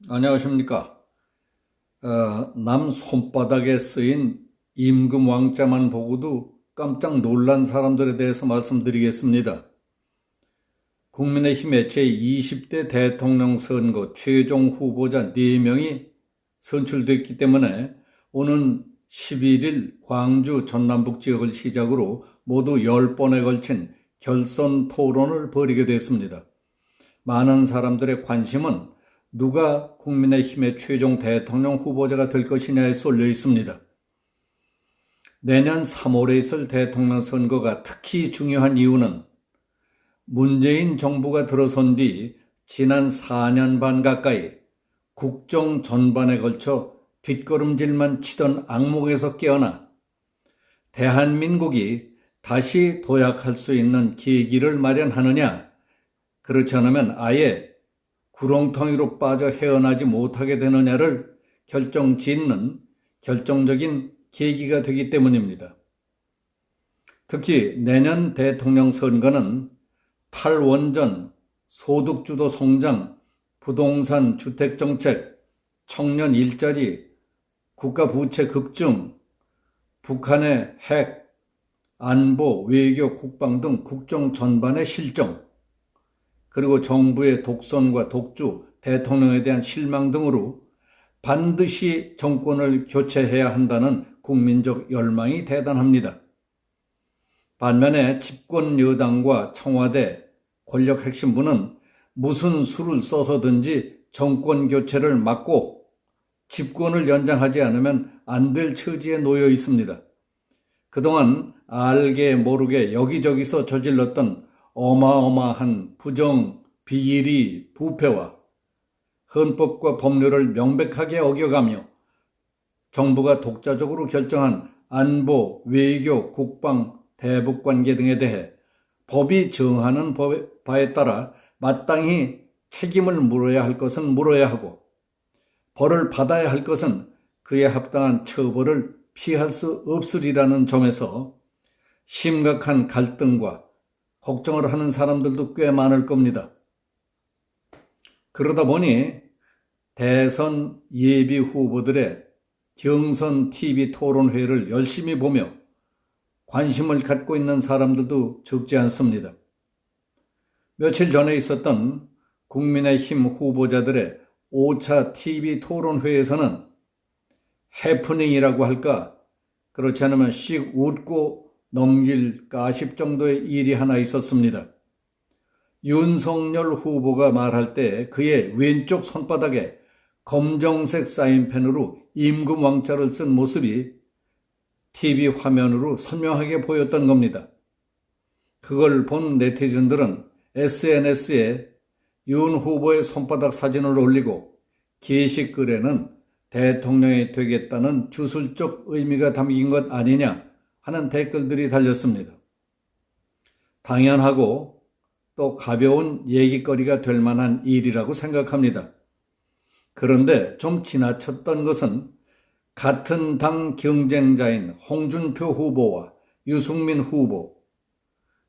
안녕하십니까. 남 손바닥에 쓰인 임금 왕자만 보고도 깜짝 놀란 사람들에 대해서 말씀드리겠습니다. 국민의힘의 제20대 대통령 선거 최종 후보자 4명이 선출됐기 때문에 오는 11일 광주 전남북 지역을 시작으로 모두 10번에 걸친 결선 토론을 벌이게 됐습니다. 많은 사람들의 관심은 누가 국민의힘의 최종 대통령 후보자가 될 것이냐에 쏠려 있습니다. 내년 3월에 있을 대통령 선거가 특히 중요한 이유는 문재인 정부가 들어선 뒤 지난 4년 반 가까이 국정 전반에 걸쳐 뒷걸음질만 치던 악몽에서 깨어나 대한민국이 다시 도약할 수 있는 계기를 마련하느냐, 그렇지 않으면 아예 구렁텅이로 빠져 헤어나지 못하게 되느냐를 결정짓는 결정적인 계기가 되기 때문입니다. 특히 내년 대통령 선거는 탈원전, 소득주도 성장, 부동산 주택정책, 청년 일자리, 국가 부채 급증, 북한의 핵, 안보, 외교, 국방 등 국정 전반의 실정, 그리고 정부의 독선과 독주, 대통령에 대한 실망 등으로 반드시 정권을 교체해야 한다는 국민적 열망이 대단합니다. 반면에 집권 여당과 청와대, 권력 핵심부는 무슨 수를 써서든지 정권 교체를 막고 집권을 연장하지 않으면 안 될 처지에 놓여 있습니다. 그동안 알게 모르게 여기저기서 저질렀던 어마어마한 부정, 비리, 부패와 헌법과 법률을 명백하게 어겨가며 정부가 독자적으로 결정한 안보, 외교, 국방, 대북관계 등에 대해 법이 정하는 바에 따라 마땅히 책임을 물어야 할 것은 물어야 하고 벌을 받아야 할 것은 그에 합당한 처벌을 피할 수 없으리라는 점에서 심각한 갈등과 걱정을 하는 사람들도 꽤 많을 겁니다. 그러다 보니 대선 예비 후보들의 경선 TV 토론회를 열심히 보며 관심을 갖고 있는 사람들도 적지 않습니다. 며칠 전에 있었던 국민의힘 후보자들의 5차 TV 토론회에서는 해프닝이라고 할까, 그렇지 않으면 씩 웃고 넘길 가십 정도의 일이 하나 있었습니다. 윤석열 후보가 말할 때 그의 왼쪽 손바닥에 검정색 사인펜으로 임금 왕자를 쓴 모습이 TV 화면으로 선명하게 보였던 겁니다. 그걸 본 네티즌들은 SNS에 윤 후보의 손바닥 사진을 올리고 게시글에는 대통령이 되겠다는 주술적 의미가 담긴 것 아니냐 하는 댓글들이 달렸습니다. 당연하고 또 가벼운 얘기거리가 될 만한 일이라고 생각합니다. 그런데 좀 지나쳤던 것은 같은 당 경쟁자인 홍준표 후보와 유승민 후보,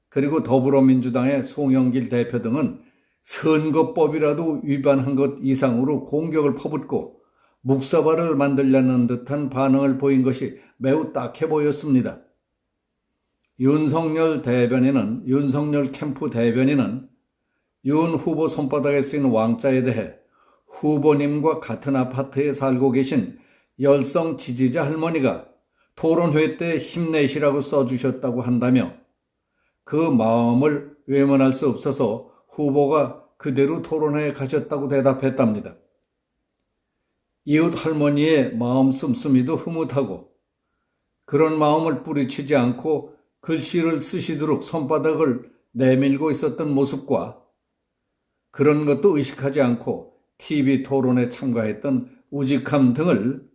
그리고 더불어민주당의 송영길 대표 등은 선거법이라도 위반한 것 이상으로 공격을 퍼붓고 묵사발을 만들려는 듯한 반응을 보인 것이 매우 딱해 보였습니다. 윤석열 캠프 대변인은 윤 후보 손바닥에 쓰인 왕자에 대해 후보님과 같은 아파트에 살고 계신 열성 지지자 할머니가 토론회 때 힘내시라고 써주셨다고 한다며 그 마음을 외면할 수 없어서 후보가 그대로 토론회에 가셨다고 대답했답니다. 이웃 할머니의 마음 씀씀이도 흐뭇하고 그런 마음을 뿌리치지 않고 글씨를 쓰시도록 손바닥을 내밀고 있었던 모습과 그런 것도 의식하지 않고 TV 토론에 참가했던 우직함 등을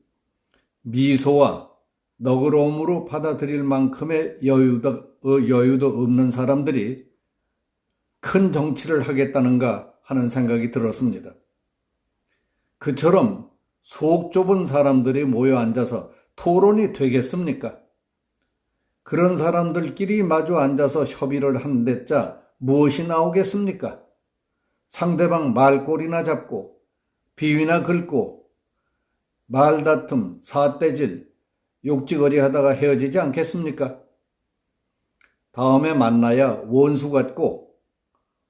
미소와 너그러움으로 받아들일 만큼의 여유도 없는 사람들이 큰 정치를 하겠다는가 하는 생각이 들었습니다. 그처럼 속 좁은 사람들이 모여 앉아서 토론이 되겠습니까? 그런 사람들끼리 마주 앉아서 협의를 한댔자 무엇이 나오겠습니까? 상대방 말꼬리나 잡고 비위나 긁고 말다툼, 사떼질, 욕지거리 하다가 헤어지지 않겠습니까? 다음에 만나야 원수 같고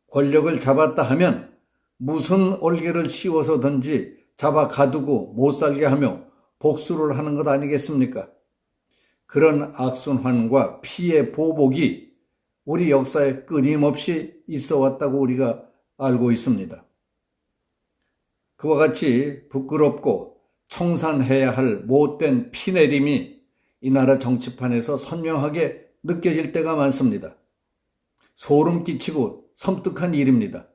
권력을 잡았다 하면 무슨 올개를 씌워서든지 잡아 가두고 못 살게 하며 복수를 하는 것 아니겠습니까? 그런 악순환과 피해 보복이 우리 역사에 끊임없이 있어 왔다고 우리가 알고 있습니다. 그와 같이 부끄럽고 청산해야 할 못된 피내림이 이 나라 정치판에서 선명하게 느껴질 때가 많습니다. 소름 끼치고 섬뜩한 일입니다.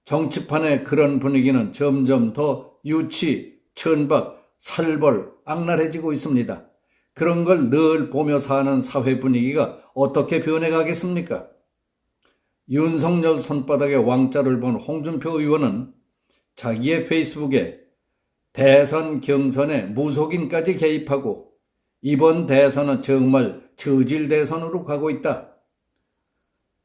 정치판의 그런 분위기는 점점 더 유치, 천박, 살벌, 악랄해지고 있습니다. 그런 걸 늘 보며 사는 사회 분위기가 어떻게 변해가겠습니까? 윤석열 손바닥에 왕자를 본 홍준표 의원은 자기의 페이스북에 대선 경선에 무속인까지 개입하고 이번 대선은 정말 저질 대선으로 가고 있다.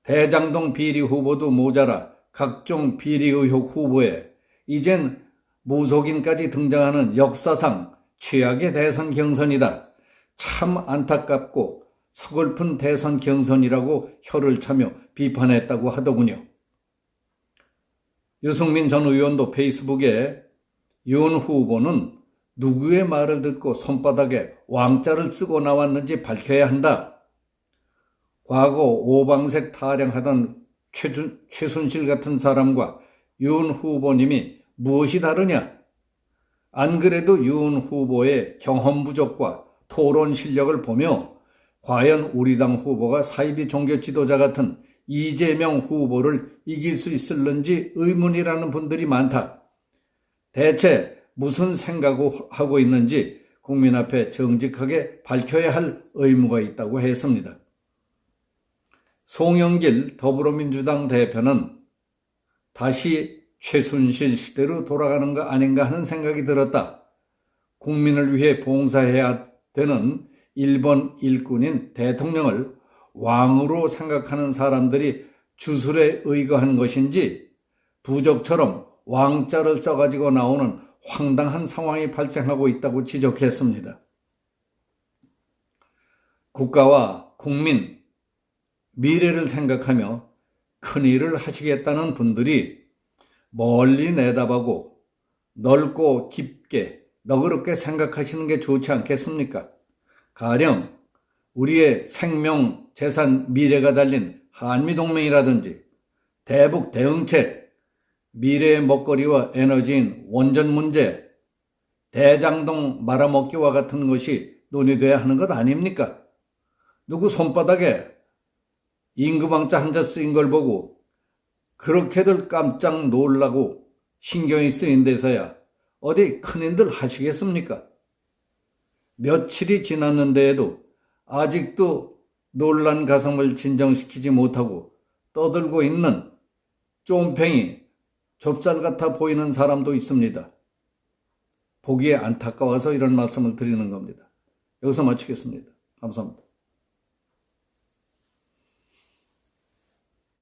대장동 비리 후보도 모자라 각종 비리 의혹 후보에 이젠 무속인까지 등장하는 역사상 최악의 대선 경선이다. 참 안타깝고 서글픈 대선 경선이라고 혀를 차며 비판했다고 하더군요. 유승민 전 의원도 페이스북에 윤 후보는 누구의 말을 듣고 손바닥에 왕자를 쓰고 나왔는지 밝혀야 한다. 과거 오방색 타령하던 최순실 같은 사람과 윤 후보님이 무엇이 다르냐? 안 그래도 윤 후보의 경험 부족과 토론 실력을 보며 과연 우리 당 후보가 사이비 종교 지도자 같은 이재명 후보를 이길 수 있을는지 의문이라는 분들이 많다. 대체 무슨 생각하고 있는지 국민 앞에 정직하게 밝혀야 할 의무가 있다고 했습니다. 송영길 더불어민주당 대표는 다시 최순실 시대로 돌아가는 거 아닌가 하는 생각이 들었다. 국민을 위해 봉사해야 되는 일본 일꾼인 대통령을 왕으로 생각하는 사람들이 주술에 의거한 것인지 부적처럼 왕자를 써가지고 나오는 황당한 상황이 발생하고 있다고 지적했습니다. 국가와 국민, 미래를 생각하며 큰일을 하시겠다는 분들이 멀리 내다보고 넓고 깊게 너그럽게 생각하시는 게 좋지 않겠습니까? 가령 우리의 생명, 재산, 미래가 달린 한미동맹이라든지 대북 대응책, 미래의 먹거리와 에너지인 원전 문제, 대장동 말아먹기와 같은 것이 논의돼야 하는 것 아닙니까? 누구 손바닥에 임금왕자 한자 쓰인 걸 보고 그렇게들 깜짝 놀라고 신경이 쓰인 데서야 어디 큰일들 하시겠습니까? 며칠이 지났는데에도 아직도 놀란 가슴을 진정시키지 못하고 떠들고 있는 쫌팽이, 좁쌀 같아 보이는 사람도 있습니다. 보기에 안타까워서 이런 말씀을 드리는 겁니다. 여기서 마치겠습니다. 감사합니다.